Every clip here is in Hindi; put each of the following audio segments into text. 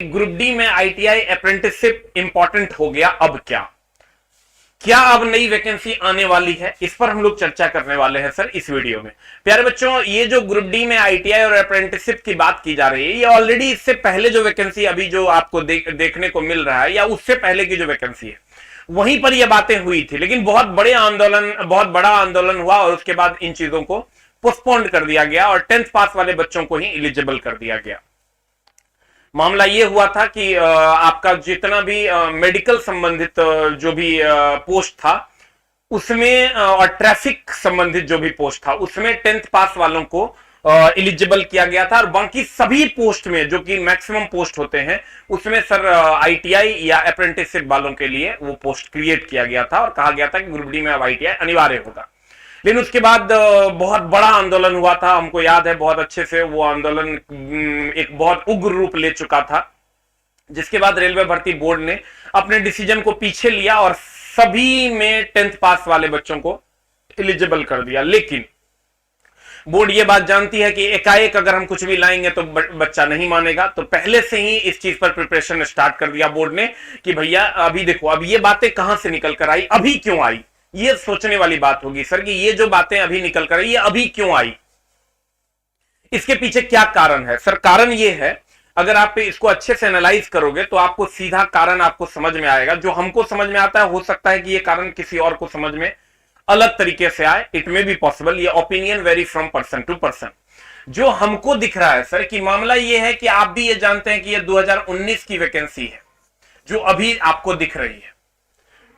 ग्रुप डी में आईटीआई अप्रेंटिसशिप इंपॉर्टेंट हो गया, अब क्या अब नई वैकेंसी आने वाली है, इस पर हम लोग चर्चा करने वाले हैं सर इस वीडियो में। प्यारे बच्चों, ये जो ग्रुप डी में आईटीआई और अप्रेंटिसशिप की बात की जा रही है, ये ऑलरेडी इससे पहले जो वैकेंसी अभी जो आपको देखने को मिल रहा है, या उससे पहले की जो वैकेंसी है, वहीं पर ये बातें हुई थी। लेकिन बहुत बड़ा आंदोलन हुआ और उसके बाद इन चीजों को पोस्टपोन्ड कर दिया गया और 10th पास वाले बच्चों को ही एलिजिबल कर दिया गया। मामला यह हुआ था कि आपका जितना भी मेडिकल संबंधित जो भी पोस्ट था उसमें, और ट्रैफिक संबंधित जो भी पोस्ट था उसमें 10th पास वालों को एलिजिबल किया गया था, और बाकी सभी पोस्ट में जो कि मैक्सिमम पोस्ट होते हैं उसमें सर आईटीआई या अप्रेंटिसशिप वालों के लिए वो पोस्ट क्रिएट किया गया था और कहा गया था कि ग्रुप डी में अब आईटीआई अनिवार्य होगा। लेकिन उसके बाद बहुत बड़ा आंदोलन हुआ था, हमको याद है बहुत अच्छे से। वो आंदोलन एक बहुत उग्र रूप ले चुका था, जिसके बाद रेलवे भर्ती बोर्ड ने अपने डिसीजन को पीछे लिया और सभी में 10th पास वाले बच्चों को एलिजिबल कर दिया। लेकिन बोर्ड ये बात जानती है कि एकाएक अगर हम कुछ भी लाएंगे तो बच्चा नहीं मानेगा, तो पहले से ही इस चीज पर प्रिपरेशन स्टार्ट कर दिया बोर्ड ने कि भैया अभी देखो, अब ये बातें कहां से निकल कर आई, अभी क्यों आई, ये सोचने वाली बात होगी सर कि ये जो बातें अभी निकल कर आई ये अभी क्यों आई, इसके पीछे क्या कारण है। सर कारण ये है, अगर आप इसको अच्छे से एनालाइज करोगे तो आपको सीधा कारण आपको समझ में आएगा। जो हमको समझ में आता है, हो सकता है कि ये कारण किसी और को समझ में अलग तरीके से आए, इट मे बी पॉसिबल। ये opinion vary from person to person. जो हमको दिख रहा है सर कि मामला ये है कि आप भी ये जानते हैं कि ये 2019 की वैकेंसी है जो अभी आपको दिख रही है।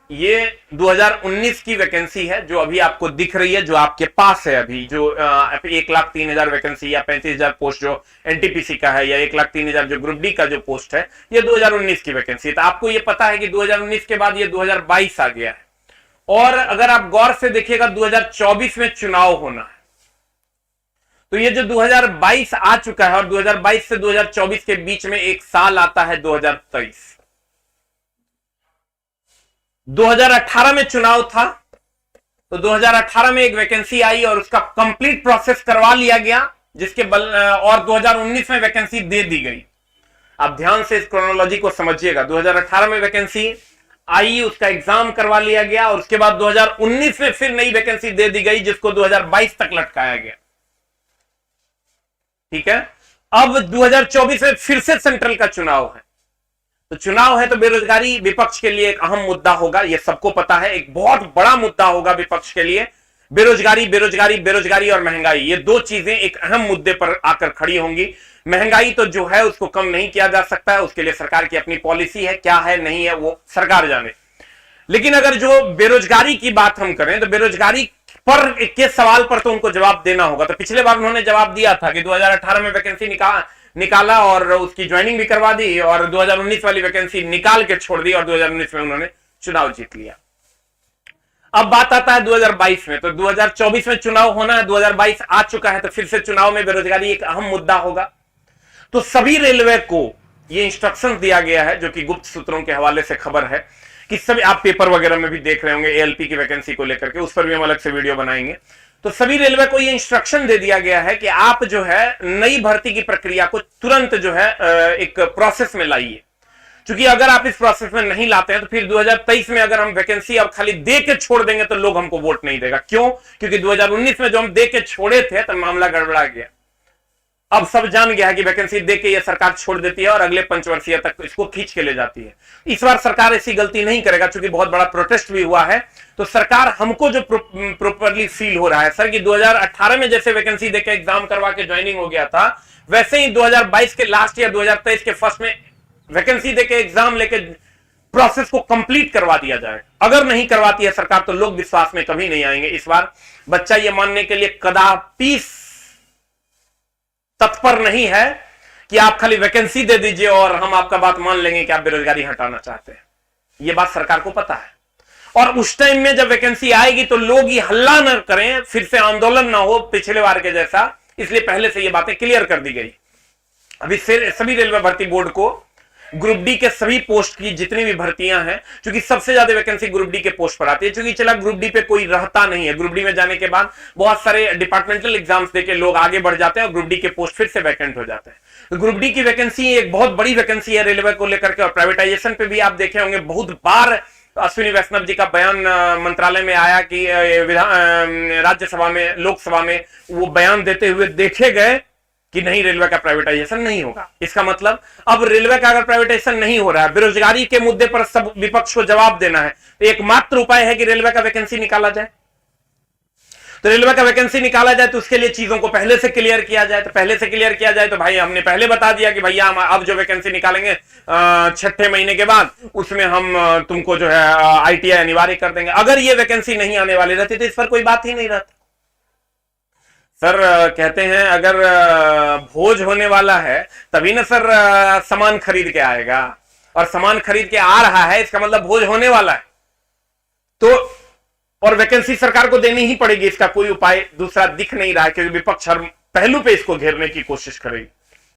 ये 2019 की वैकेंसी है जो अभी आपको दिख रही है, जो आपके पास है अभी, जो 1,03,000 वैकेंसी या 35,000 पोस्ट जो एनटीपीसी का है, या 1,03,000 जो ग्रुप डी का जो पोस्ट है, ये 2019 की वैकेंसी है। तो आपको ये पता है कि 2019 के बाद ये 2022 आ गया है, और अगर आप गौर से देखिएगा 2024 में चुनाव होना है। तो ये जो 2022 आ चुका है और 2022 से 2024 के बीच में एक साल आता है 2023। 2018 में चुनाव था, तो 2018 में एक वैकेंसी आई और उसका कंप्लीट प्रोसेस करवा लिया गया, जिसके और 2019 में वैकेंसी दे दी गई। आप ध्यान से इस क्रोनोलॉजी को समझिएगा। 2018 में वैकेंसी आई, उसका एग्जाम करवा लिया गया, और उसके बाद 2019 में फिर नई वैकेंसी दे दी गई, जिसको 2022 तक लटकाया गया। ठीक है, अब 2024 में फिर से सेंट्रल का चुनाव है। तो चुनाव है तो बेरोजगारी विपक्ष के लिए एक अहम मुद्दा होगा, यह सबको पता है। एक बहुत बड़ा मुद्दा होगा विपक्ष के लिए। बेरोजगारी बेरोजगारी बेरोजगारी और महंगाई, ये दो चीजें एक अहम मुद्दे पर आकर खड़ी होंगी। महंगाई तो जो है उसको कम नहीं किया जा सकता है, उसके लिए सरकार की अपनी पॉलिसी है, क्या है नहीं है वो सरकार जाने। लेकिन अगर जो बेरोजगारी की बात हम करें, तो बेरोजगारी पर के सवाल पर तो उनको जवाब देना होगा। तो पिछले बार उन्होंने जवाब दिया था कि 2018 में वैकेंसी निकाला और उसकी ज्वाइनिंग भी करवा दी, और 2019 वाली वैकेंसी निकाल के छोड़ दी, और 2019 में उन्होंने चुनाव जीत लिया। अब बात आता है 2022 में, तो 2024 में चुनाव होना है, 2022 आ चुका है, तो फिर से चुनाव में बेरोजगारी एक अहम मुद्दा होगा। तो सभी रेलवे को यह इंस्ट्रक्शन दिया गया है, जो कि गुप्त सूत्रों के हवाले से खबर है, कि सभी, आप पेपर वगैरह में भी देख रहे होंगे एएलपी की वैकेंसी को लेकर के, उस पर भी हम अलग से वीडियो बनाएंगे। तो सभी रेलवे को यह इंस्ट्रक्शन दे दिया गया है कि आप जो है नई भर्ती की प्रक्रिया को तुरंत जो है एक प्रोसेस में लाइए। क्योंकि अगर आप इस प्रोसेस में नहीं लाते हैं तो फिर 2023 में अगर हम वैकेंसी अब खाली दे के छोड़ देंगे तो लोग हमको वोट नहीं देगा। क्यों? क्योंकि 2019 में जो हम दे के छोड़े थे तो मामला गड़बड़ा गया। अब सब जान गया है कि वैकेंसी देके ये सरकार छोड़ देती है और अगले पंचवर्षीय तक इसको खींच के ले जाती है। इस बार सरकार ऐसी गलती नहीं करेगा, क्योंकि बहुत बड़ा प्रोटेस्ट भी हुआ है। तो सरकार, हमको जो प्रॉपरली फील हो रहा है सर कि 2018 में जैसे वैकेंसी देके एग्जाम करवा के ज्वाइनिंग हो गया था, वैसे ही 2022 के लास्ट या 2023 के फर्स्ट में वैकेंसी देके एग्जाम लेके प्रोसेस को कंप्लीट करवा दिया जाए। अगर नहीं करवाती है सरकार तो लोग विश्वास में कभी नहीं आएंगे। इस बार बच्चा यह मानने के लिए कदापि तत्पर नहीं है कि आप खाली वैकेंसी दे दीजिए और हम आपका बात मान लेंगे कि आप बेरोजगारी हटाना चाहते हैं। यह बात सरकार को पता है, और उस टाइम में जब वैकेंसी आएगी तो लोग ये हल्ला न करें, फिर से आंदोलन ना हो पिछले बार के जैसा, इसलिए पहले से ये बातें क्लियर कर दी गई। अभी सभी रेलवे भर्ती बोर्ड को ग्रुप डी के सभी पोस्ट की जितनी भी भर्तियां हैं, क्योंकि सबसे ज्यादा वैकेंसी ग्रुप डी के पोस्ट पर आती है, क्योंकि चला ग्रुप डी पे कोई रहता नहीं है। ग्रुप डी में जाने के बाद बहुत सारे डिपार्टमेंटल एग्जाम्स देके लोग आगे बढ़ जाते हैं और ग्रुप डी के पोस्ट फिर से वैकेंट हो जाते हैं। तो ग्रुप डी की वैकेंसी एक बहुत बड़ी वैकेंसी है रेलवे को लेकर के। और प्राइवेटाइजेशन पे भी आप देखे होंगे बहुत बार अश्विनी वैष्णव जी का बयान मंत्रालय में आया कि राज्यसभा में, लोकसभा में वो बयान देते हुए देखे गए कि नहीं, रेलवे का प्राइवेटाइजेशन नहीं होगा। इसका मतलब अब रेलवे का अगर प्राइवेटाइजेशन नहीं हो रहा है, बेरोजगारी के मुद्दे पर सब विपक्ष को जवाब देना है, तो एकमात्र उपाय है कि रेलवे का वैकेंसी निकाला जाए। तो रेलवे का वैकेंसी निकाला जाए तो उसके लिए चीजों को पहले से क्लियर किया जाए। तो पहले से क्लियर किया जाए तो भाई हमने पहले बता दिया कि भैया हम अब जो वैकेंसी निकालेंगे 6ठे महीने के बाद, उसमें हम तुमको जो है ITI अनिवार्य कर देंगे। अगर ये वैकेंसी नहीं आने वाली रहती तो इस पर कोई बात ही नहीं रहती। सर कहते हैं अगर भोज होने वाला है तभी ना सर सामान खरीद के आएगा, और सामान खरीद के आ रहा है इसका मतलब भोज होने वाला है। तो और वैकेंसी सरकार को देनी ही पड़ेगी, इसका कोई उपाय दूसरा दिख नहीं रहा है, क्योंकि विपक्ष हर पहलू पे इसको घेरने की कोशिश करेगी।